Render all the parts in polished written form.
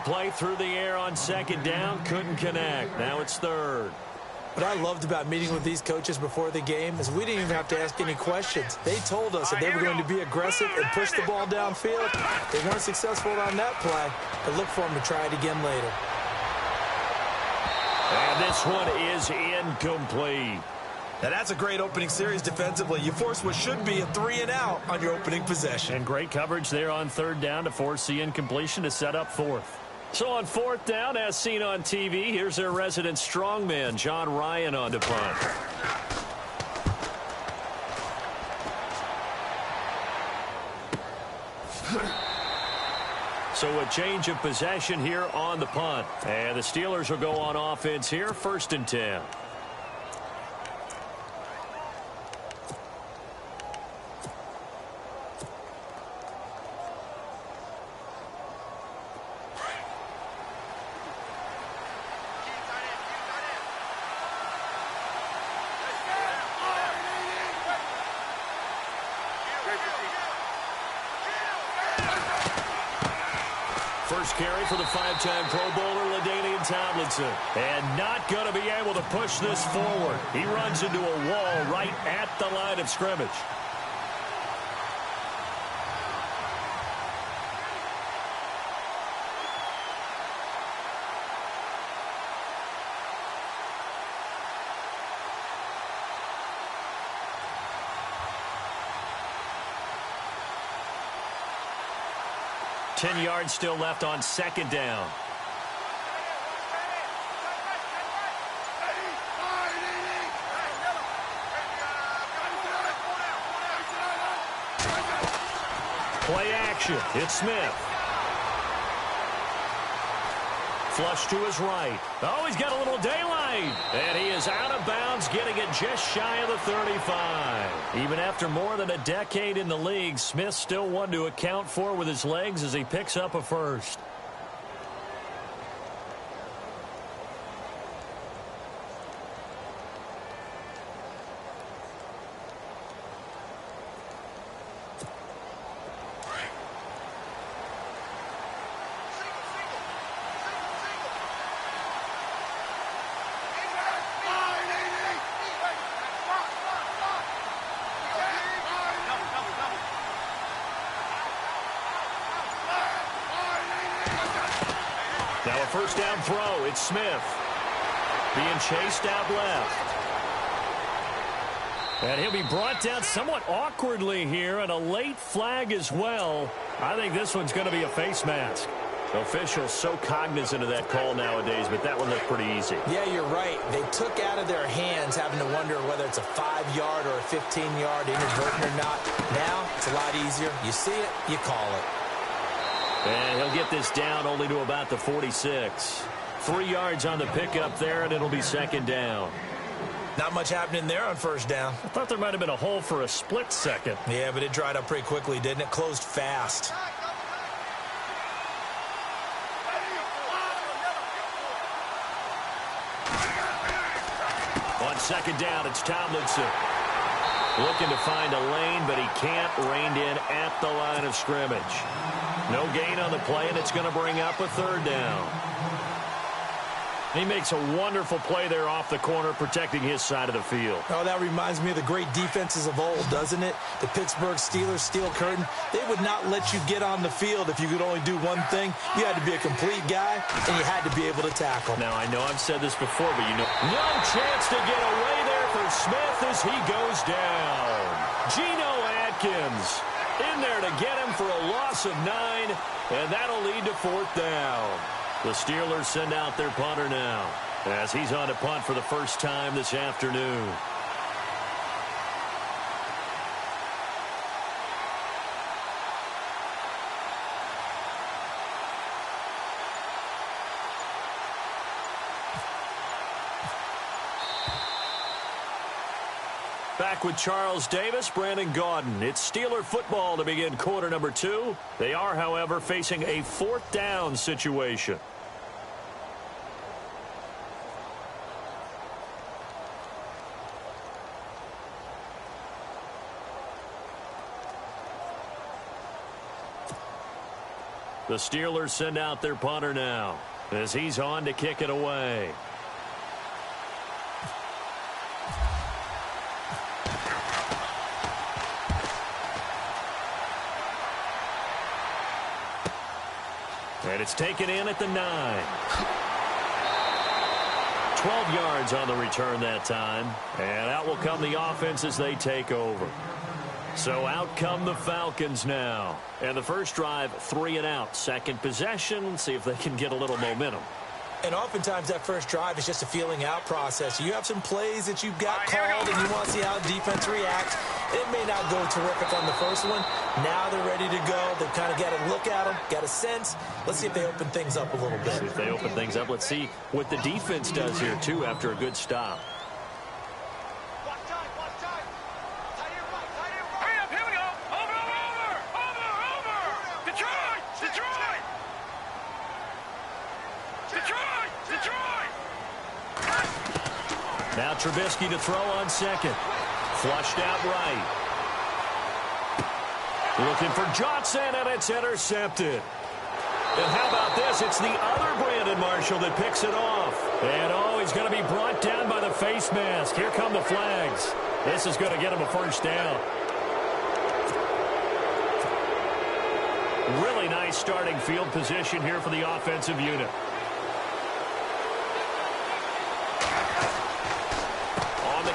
play through the air on second down. Couldn't connect. Now it's third. What I loved about meeting with these coaches before the game is we didn't even have to ask any questions. They told us that they were going to be aggressive and push the ball downfield. They weren't successful on that play, but look for them to try it again later. And this one is incomplete. Now that's a great opening series defensively. You force what should be a 3-and-out on your opening possession. And great coverage there on third down to force the incompletion to set up fourth. So on fourth down, as seen on TV, here's their resident strongman, John Ryan, on to punt. So a change of possession here on the punt. And the Steelers will go on offense here, 1st and 10. First carry for the 5-time Pro Bowler, LaDainian Tomlinson. And not going to be able to push this forward. He runs into a wall right at the line of scrimmage. Ten yards still left on second down. Play action. It's Smith. Flush to his right. Oh, he's got a little daylight. And he is out of bounds, getting it just shy of the 35. Even after more than a decade in the league, Smith still one to account for with his legs as he picks up a first. Now a first down throw. It's Smith being chased out left. And he'll be brought down somewhat awkwardly here, and a late flag as well. I think this one's going to be a face mask. Officials so cognizant of that call nowadays, but that one looked pretty easy. Yeah, you're right. They took out of their hands having to wonder whether it's a 5-yard or a 15-yard inadvertent or not. Now it's a lot easier. You see it, you call it. And he'll get this down only to about the 46. 3 yards on the pickup there, and it'll be second down. Not much happening there on first down. I thought there might have been a hole for a split second. Yeah, but it dried up pretty quickly, didn't it? Closed fast. On second down, it's Tomlinson. Looking to find a lane, but he can't. Reined in at the line of scrimmage. No gain on the play, and it's going to bring up a third down. He makes a wonderful play there off the corner, protecting his side of the field. Oh, that reminds me of the great defenses of old, doesn't it? The Pittsburgh Steelers steel curtain. They would not let you get on the field if you could only do one thing. You had to be a complete guy, and you had to be able to tackle. Now, I know I've said this before, but you know, no chance to get away there for Smith as he goes down. Geno Atkins in there to get him for a loss of 9, and that'll lead to fourth down. The Steelers send out their punter now as he's on to punt for the first time this afternoon. Back with Charles Davis, Brandon Gaudin. It's Steeler football to begin quarter number 2. They are, however, facing a fourth down situation. The Steelers send out their punter now as he's on to kick it away. And it's taken in at the 9. 12 yards on the return that time. And out will come the offense as they take over. So out come the Falcons now. And the first drive, 3 and out. Second possession, see if they can get a little momentum. And oftentimes that first drive is just a feeling out process. You have some plays that you've got called and you want to see how defense reacts. It may not go terrific on the first one. Now they're ready to go. They've kind of got to look at them, got a sense. Let's see if they open things up a little bit. See if they open things up. Let's see what the defense does here, too, after a good stop. Now Trubisky to throw on second. Flushed out right. Looking for Johnson, and it's intercepted. And how about this? It's the other Brandon Marshall that picks it off. And, oh, he's going to be brought down by the face mask. Here come the flags. This is going to get him a first down. Really nice starting field position here for the offensive unit.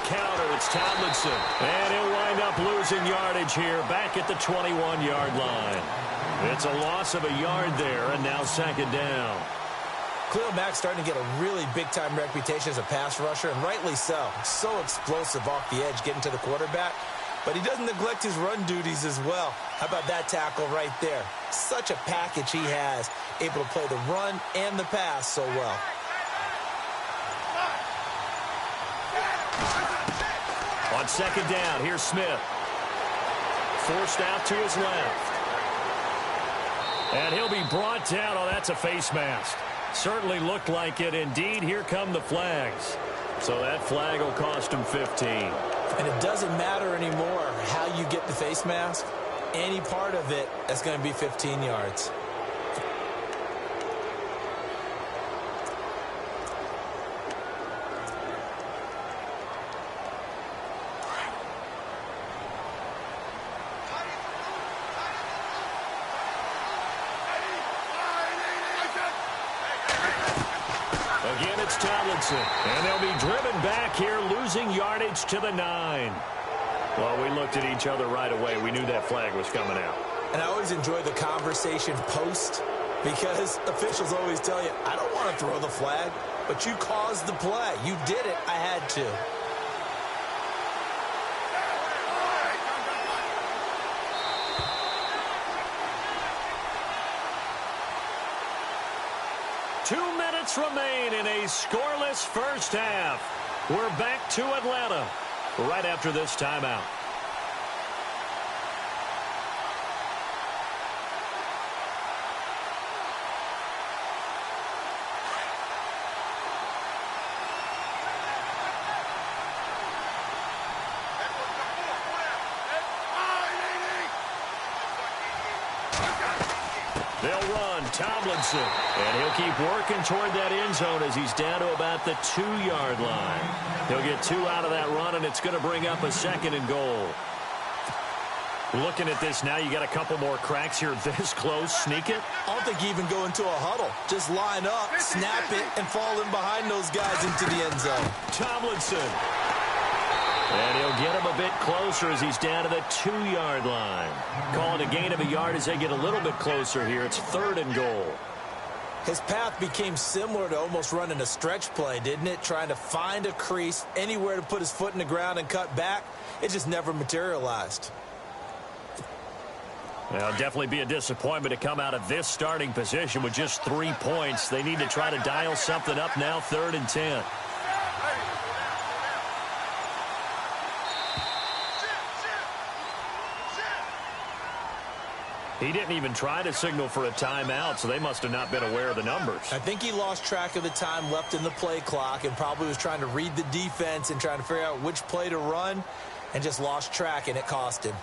Counter, it's Tomlinson, and he'll wind up losing yardage here back at the 21-yard line. It's a loss of a yard there, and now second down. Khalil Mack's starting to get a really big-time reputation as a pass rusher, and rightly so. So explosive off the edge getting to the quarterback, but he doesn't neglect his run duties as well. How about that tackle right there? Such a package he has, able to play the run and the pass so well. On second down, here's Smith. Forced out to his left. And he'll be brought down. Oh, that's a face mask. Certainly looked like it. Indeed, here come the flags. So that flag will cost him 15. And it doesn't matter anymore how you get the face mask. Any part of it is going to be 15 yards. Again, it's Tomlinson, and they'll be driven back here, losing yardage to the 9. Well, we looked at each other right away. We knew that flag was coming out. And I always enjoy the conversation post because officials always tell you, I don't want to throw the flag, but you caused the play. You did it. I had to. Remain in a scoreless first half. We're back to Atlanta right after this timeout. They'll run Tomlinson, and he'll keep working toward that end zone as he's down to about the 2-yard line. He'll get 2 out of that run, and it's going to bring up a second and goal. Looking at this now, you got a couple more cracks here this close. Sneak it. I don't think you even go into a huddle. Just line up, snap it, and fall in behind those guys into the end zone. Tomlinson. And he'll get him a bit closer as he's down to the 2-yard line. Calling a gain of a yard as they get a little bit closer here. It's 3rd and goal. His path became similar to almost running a stretch play, didn't it? Trying to find a crease, anywhere to put his foot in the ground and cut back. It just never materialized. Well, definitely be a disappointment to come out of this starting position with just 3 points. They need to try to dial something up now, 3rd and 10. He didn't even try to signal for a timeout, so they must have not been aware of the numbers. I think he lost track of the time left in the play clock and probably was trying to read the defense and trying to figure out which play to run and just lost track, and it cost him.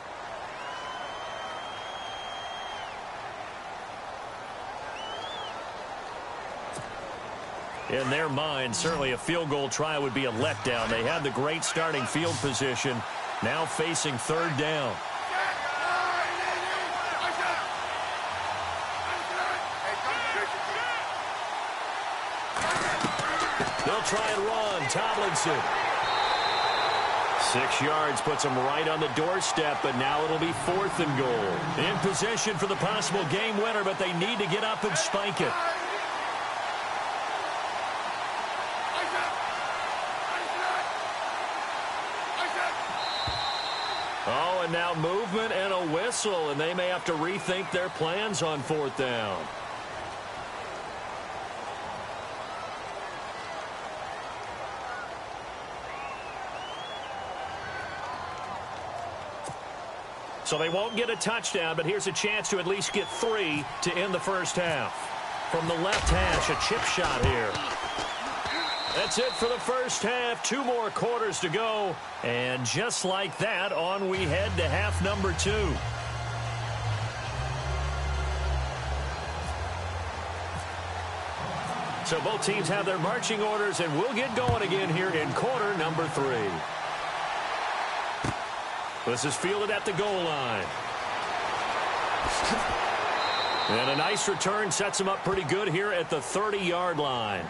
In their mind, certainly a field goal try would be a letdown. They had the great starting field position, now facing third down. They'll try and run. Tomlinson. 6 yards puts them right on the doorstep, but now it'll be 4th and goal. In position for the possible game winner, but they need to get up and spike it. Oh, and now movement and a whistle, and they may have to rethink their plans on 4th down. So they won't get a touchdown, but here's a chance to at least get 3 to end the first half. From the left hash, a chip shot here. That's it for the first half. 2 more quarters to go. And just like that, on we head to half number 2. So both teams have their marching orders, and we'll get going again here in quarter number 3. This is fielded at the goal line. And a nice return sets him up pretty good here at the 30-yard line.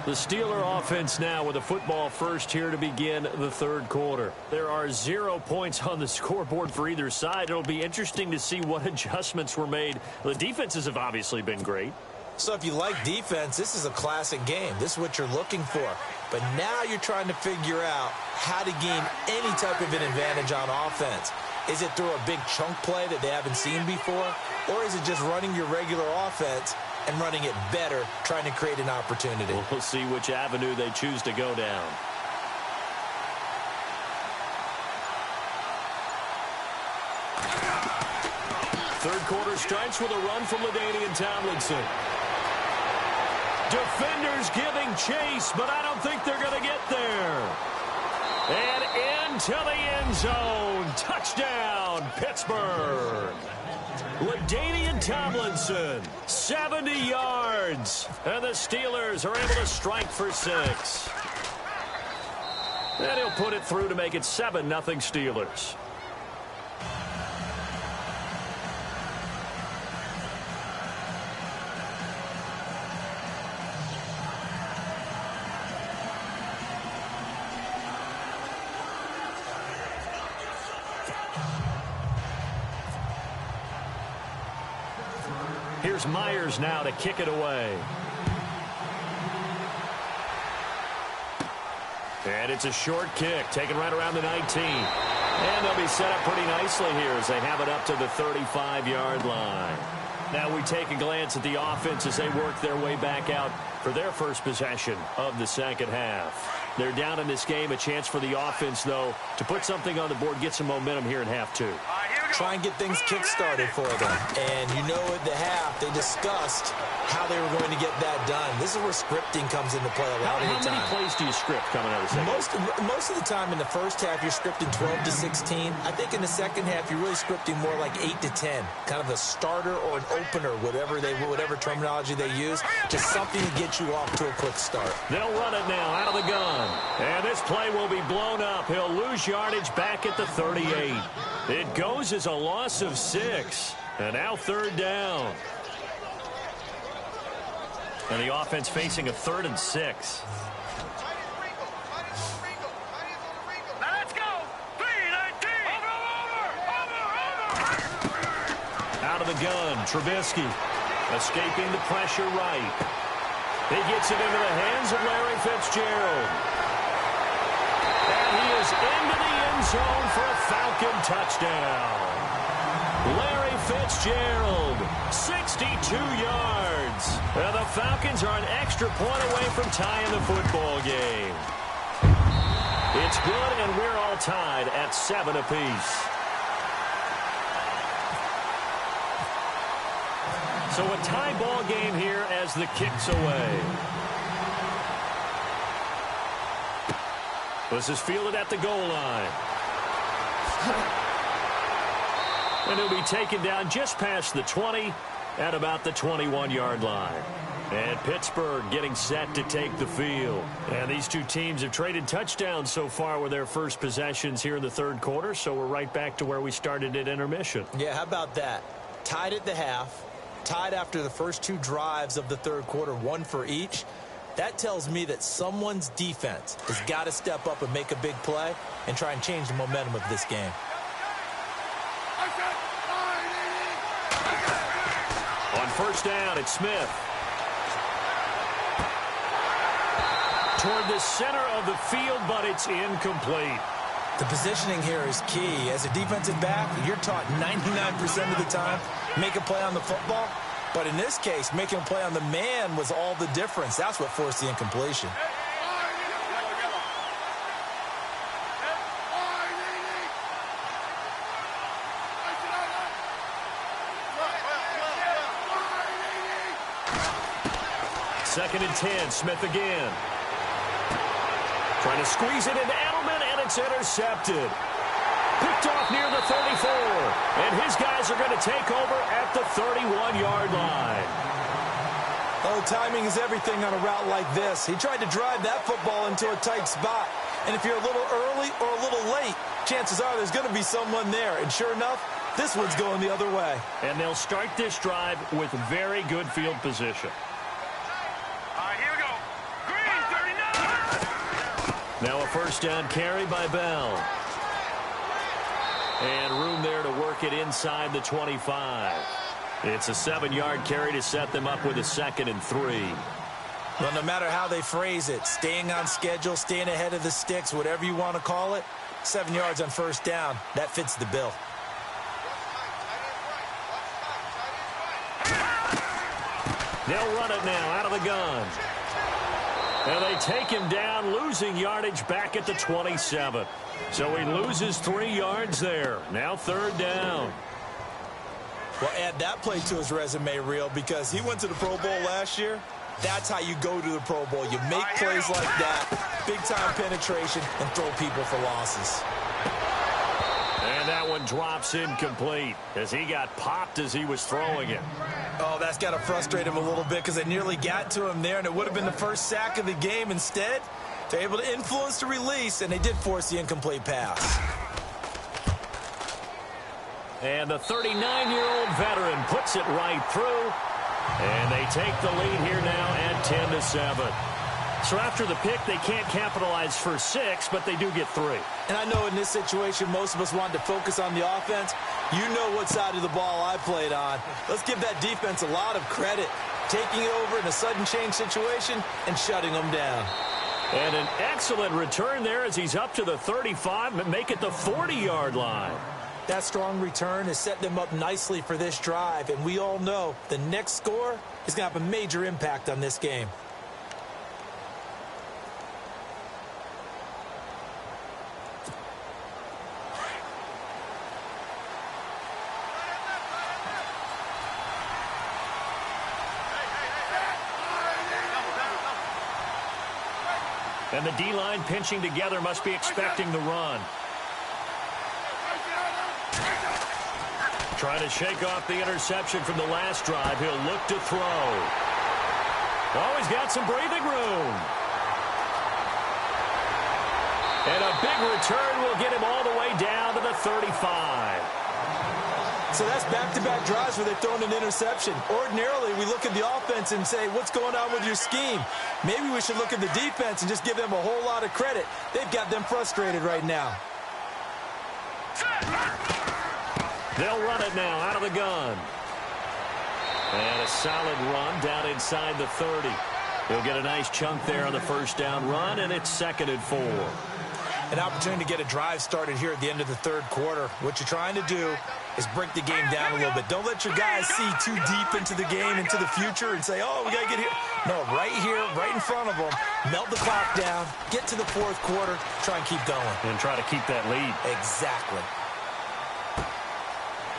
The Steeler offense now with a football first here to begin the third quarter. There are 0 points on the scoreboard for either side. It'll be interesting to see what adjustments were made. The defenses have obviously been great. So if you like defense, this is a classic game. This is what you're looking for. But now you're trying to figure out how to gain any type of an advantage on offense. Is it through a big chunk play that they haven't seen before? Or is it just running your regular offense and running it better, trying to create an opportunity? We'll see which avenue they choose to go down. Third quarter starts with a run from LaDainian Tomlinson. Defenders giving chase, but I don't think they're going to get there. And into the end zone. Touchdown, Pittsburgh. LaDainian Tomlinson, 70 yards. And the Steelers are able to strike for 6. And he'll put it through to make it 7-0 Steelers. Here's Myers now to kick it away. And it's a short kick, taken right around the 19. And they'll be set up pretty nicely here as they have it up to the 35-yard line. Now we take a glance at the offense as they work their way back out for their first possession of the second half. They're down in this game. A chance for the offense, though, to put something on the board, get some momentum here in half 2. Try and get things kick-started for them. And you know at the half, they discussed how they were going to get that done. This is where scripting comes into play a lot of the time. How many plays do you script coming out of the second? Most of the time in the first half, you're scripting 12 to 16. I think in the second half, you're really scripting more like 8 to 10. Kind of a starter or an opener, whatever terminology they use. Just something to get you off to a quick start. They'll run it now out of the gun. And this play will be blown up. He'll lose yardage back at the 38. It goes as a loss of 6. And now third down. And the offense facing a 3rd and 6. Let's go. 3-19. Out of the gun, Trubisky escaping the pressure right. He gets it into the hands of Larry Fitzgerald. And he is into the end zone for a Falcon touchdown. Larry Fitzgerald, 62 yards. And the Falcons are an extra point away from tying the football game. It's good, and we're all tied at 7 apiece. So a tie ball game here as the kick's away. This is fielded at the goal line. And he'll be taken down just past the 20 at about the 21-yard line. And Pittsburgh getting set to take the field. And these two teams have traded touchdowns so far with their first possessions here in the third quarter, so we're right back to where we started at intermission. Yeah, how about that? Tied at the half, tied after the first two drives of the third quarter, one for each. That tells me that someone's defense has got to step up and make a big play and try and change the momentum of this game. On first down, it's Smith. Toward the center of the field, but it's incomplete. The positioning here is key. As a defensive back, you're taught 99% of the time, make a play on the football. But in this case, making a play on the man was all the difference. That's what forced the incompletion. Second and 10, Smith again. Trying to squeeze it into Edelman, and it's intercepted. Picked off near the 34. And his guys are going to take over at the 31-yard line. Oh, timing is everything on a route like this. He tried to drive that football into a tight spot. And if you're a little early or a little late, chances are there's going to be someone there. And sure enough, this one's going the other way. And they'll start this drive with very good field position. Here we go. Green, 39. Now a first down carry by Bell. And room there to work it inside the 25. It's a 7-yard carry to set them up with a 2nd and 3. Well, no matter how they phrase it, staying on schedule, staying ahead of the sticks, whatever you want to call it, 7 yards on first down, that fits the bill. They'll run it now out of the gun. And they take him down, losing yardage back at the 27. So he loses 3 yards there. Now third down. Well, add that play to his resume reel because he went to the Pro Bowl last year. That's how you go to the Pro Bowl. You make plays like that, big-time penetration, and throw people for losses. And that one drops incomplete as he got popped as he was throwing it. Oh, that's got to frustrate him a little bit because they nearly got to him there, and it would have been the first sack of the game. Instead, they're able to influence the release, and they did force the incomplete pass. And the 39-year-old veteran puts it right through. And they take the lead here now at 10-7. So after the pick, they can't capitalize for 6, but they do get 3. And I know in this situation, most of us wanted to focus on the offense. You know what side of the ball I played on. Let's give that defense a lot of credit. Taking it over in a sudden change situation and shutting them down. And an excellent return there as he's up to the 35 and make it the 40-yard line. That strong return has set them up nicely for this drive, and we all know the next score is going to have a major impact on this game. And the D-line pinching together must be expecting the run. Trying to shake off the interception from the last drive. He'll look to throw. Oh, he's got some breathing room. And a big return will get him all the way down to the 35. So that's back-to-back drives where they've thrown an interception. Ordinarily, we look at the offense and say, what's going on with your scheme? Maybe we should look at the defense and just give them a whole lot of credit. They've got them frustrated right now. They'll run it now out of the gun. And a solid run down inside the 30. He'll get a nice chunk there on the first down run, and it's 2nd and 4. An opportunity to get a drive started here at the end of the third quarter. What you're trying to do is break the game down a little bit. Don't let your guys see too deep into the game, into the future, and say, oh, we got to get here. No, right here, right in front of them. Melt the clock down, get to the fourth quarter, try and keep going. And try to keep that lead. Exactly.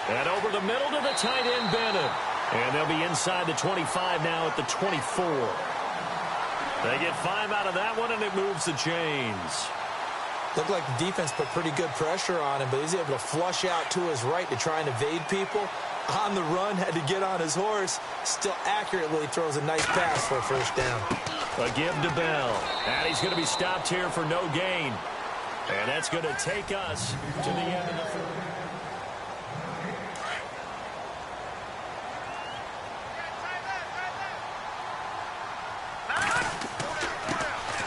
And over the middle to the tight end, Bennett. And they'll be inside the 25 now at the 24. They get 5 out of that one, and it moves the chains. Looked like the defense put pretty good pressure on him, but he's able to flush out to his right to try and evade people. On the run, had to get on his horse. Still accurately throws a nice pass for a first down. A give to Bell. And he's going to be stopped here for no gain. And that's going to take us to the end of the fourth.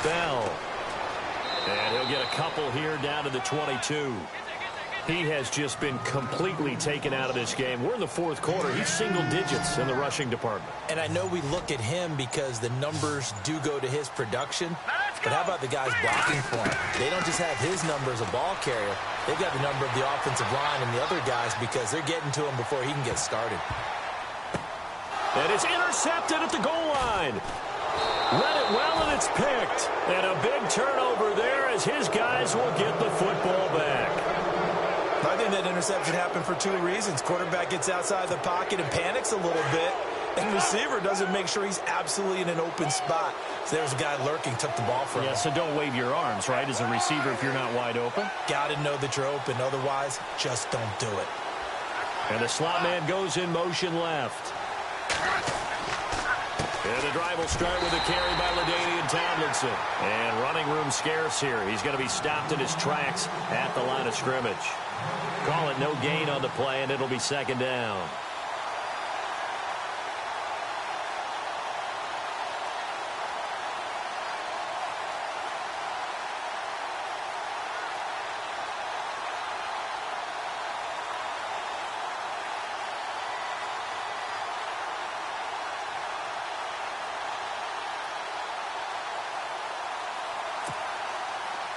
Bell. And he'll get a couple here down to the 22. He has just been completely taken out of this game. We're in the fourth quarter. He's single digits in the rushing department. And I know we look at him because the numbers do go to his production. But how about the guys blocking for him? They don't just have his number as a ball carrier. They've got the number of the offensive line and the other guys because they're getting to him before he can get started. And it's intercepted at the goal line. Read it well, and it's picked. And a big turnover there as his guys will get the football back. I think that interception happened for two reasons. Quarterback gets outside the pocket and panics a little bit, and receiver doesn't make sure he's absolutely in an open spot. So there's a guy lurking, took the ball from him. Yeah, so don't wave your arms, right, as a receiver if you're not wide open. Got to know that you're open. Otherwise, just don't do it. And the slot man goes in motion left. And the drive will start with a carry by LaDainian Tomlinson. And running room scarce here. He's going to be stopped in his tracks at the line of scrimmage. Call it no gain on the play, and it'll be second down.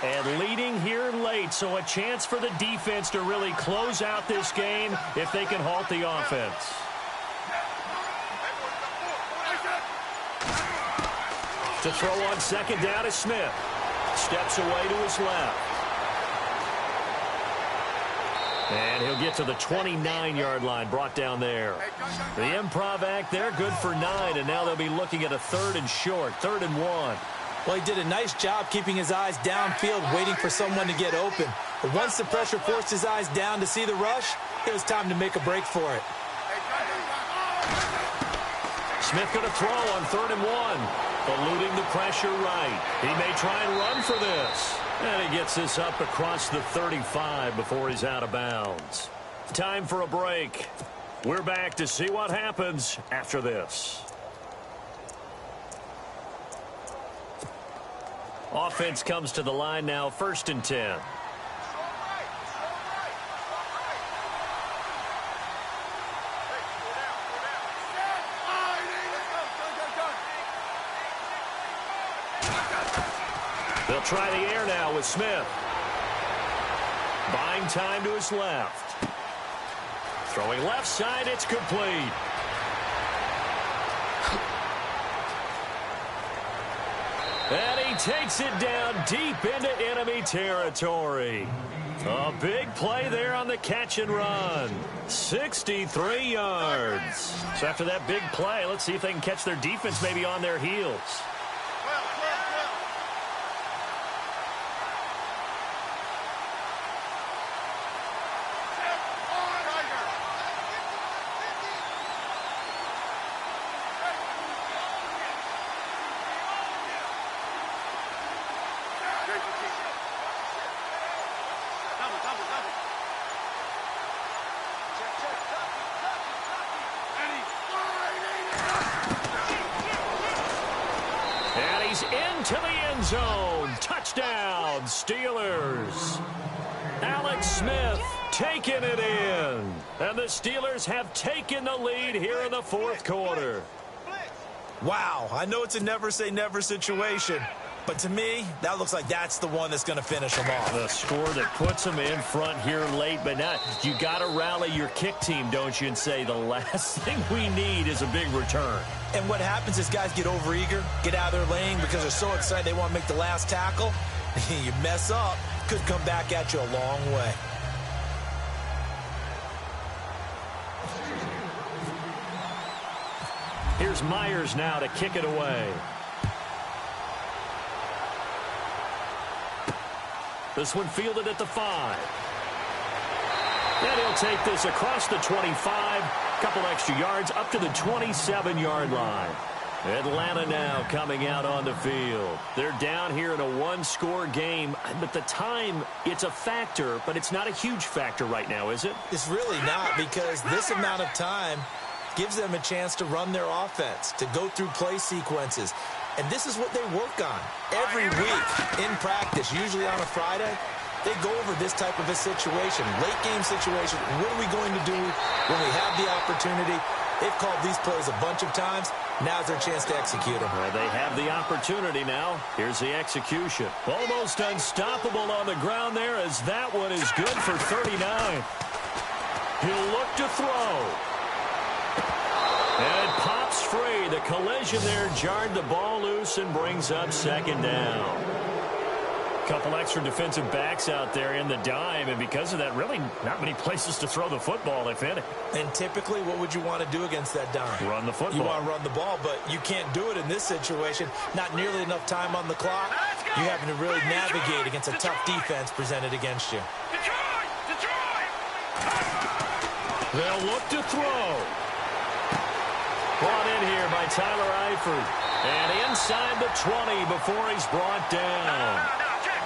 And leading here late, so a chance for the defense to really close out this game if they can halt the offense. To throw on second down is Smith. Steps away to his left. And he'll get to the 29-yard line, brought down there. The improv act there, good for 9, and now they'll be looking at a third and short, 3rd and 1. Well, he did a nice job keeping his eyes downfield, waiting for someone to get open. But once the pressure forced his eyes down to see the rush, it was time to make a break for it. Smith going to throw on 3rd and 1. Eluding the pressure right. He may try and run for this. And he gets this up across the 35 before he's out of bounds. Time for a break. We're back to see what happens after this. Offense comes to the line now, 1st and 10. They'll try the air now with Smith. Buying time to his left. Throwing left side, it's complete. And he takes it down deep into enemy territory. A big play there on the catch and run. 63 yards. So after that big play, let's see if they can catch their defense maybe on their heels. Into the end zone. Touchdown, Steelers. Alex Smith taking it in. And the Steelers have taken the lead here in the 4th quarter. Wow, I know it's a never say never situation, but to me, that looks like that's the one that's going to finish them off. The score that puts them in front here late, but not. You got to rally your kick team, don't you, and say the last thing we need is a big return. And what happens is guys get overeager, get out of their lane because they're so excited they want to make the last tackle. You mess up, could come back at you a long way. Here's Myers now to kick it away. This one fielded at the 5. And he'll take this across the 25 Couple extra yards up to the 27-yard line. Atlanta now coming out on the field. They're down here in a one-score game, but the time, it's a factor, but it's not a huge factor right now, is it? It's really not, because this amount of time gives them a chance to run their offense, to go through play sequences. And this is what they work on every week in practice, usually on a Friday. They go over this type of a situation, late game situation. What are we going to do when we have the opportunity? They've called these plays a bunch of times. Now's their chance to execute them. Well, they have the opportunity now. Here's the execution. Almost unstoppable on the ground there, as that one is good for 39. He'll look to throw. And it pops free. The collision there jarred the ball loose and brings up second down. Couple extra defensive backs out there in the dime, and because of that, really not many places to throw the football, if any. And typically, what would you want to do against that dime? Run the football. You want to run the ball, but you can't do it in this situation. Not nearly enough time on the clock. You having to really navigate against a tough defense presented against you. Detroit! They'll look to throw. Brought in here by Tyler Eifert. And inside the 20 before he's brought down.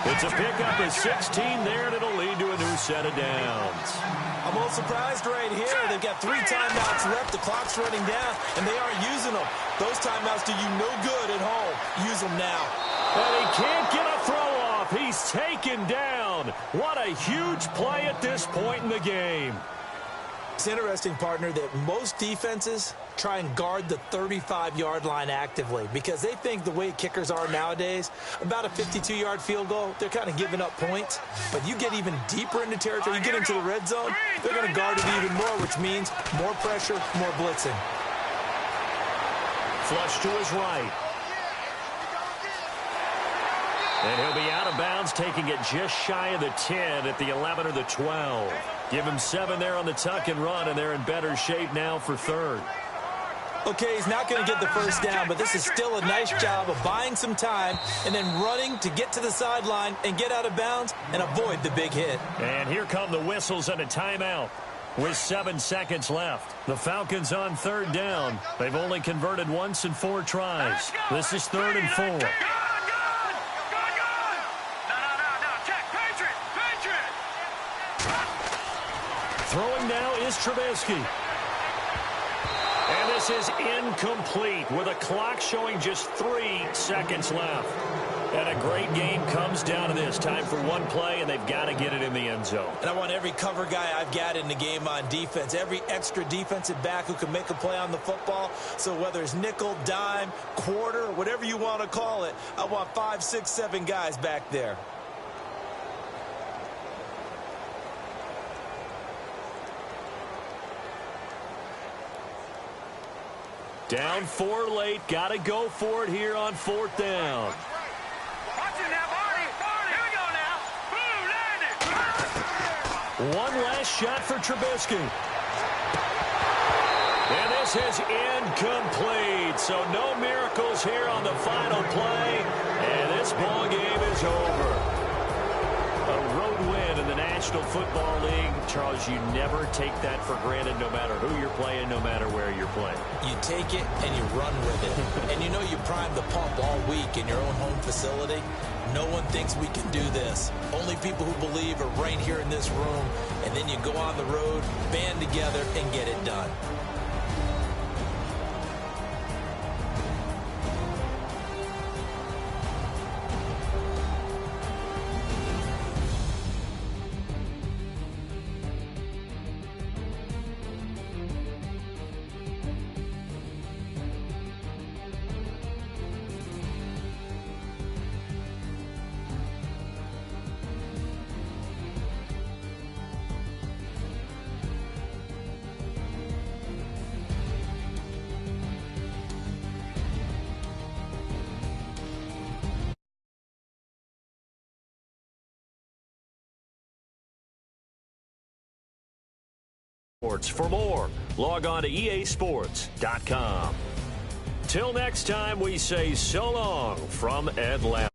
It's a pickup of 16 there, and it'll lead to a new set of downs. I'm a little surprised right here. They've got 3 timeouts left. The clock's running down, and they aren't using them. Those timeouts do you no good at home. Use them now. And he can't get a throw off. He's taken down. What a huge play at this point in the game. It's interesting, partner, that most defenses try and guard the 35-yard line actively because they think the way kickers are nowadays, about a 52-yard field goal, they're kind of giving up points. But you get even deeper into territory, you get into the red zone, they're going to guard it even more, which means more pressure, more blitzing. Flush to his right. And he'll be out of bounds, taking it just shy of the 10 at the 11 or the 12. Give him 7 there on the tuck and run, and they're in better shape now for third. Okay, he's not going to get the first down, but this is still a nice job of buying some time and then running to get to the sideline and get out of bounds and avoid the big hit. And here come the whistles and a timeout with 7 seconds left. The Falcons on third down. They've only converted once in 4 tries. This is 3rd and 4. Throwing now is Trubisky. And this is incomplete with a clock showing just 3 seconds left. And a great game comes down to this. Time for one play, and they've got to get it in the end zone. And I want every cover guy I've got in the game on defense, every extra defensive back who can make a play on the football. So whether it's nickel, dime, quarter, whatever you want to call it, I want 5, 6, 7 guys back there. Down 4 late. Got to go for it here on 4th down. Watch it now, Barney. Here we go now. Boom, landed. One last shot for Trubisky. And this is incomplete. So no miracles here on the final play. And this ball game is over. A road win in the National Football League. Charles, you never take that for granted no matter who you're playing, no matter where you're playing. You take it and you run with it. And you know you prime the pump all week in your own home facility. No one thinks we can do this. Only people who believe are right here in this room. And then you go on the road, band together, and get it done. For more, log on to easports.com. Till next time, we say so long from Atlanta.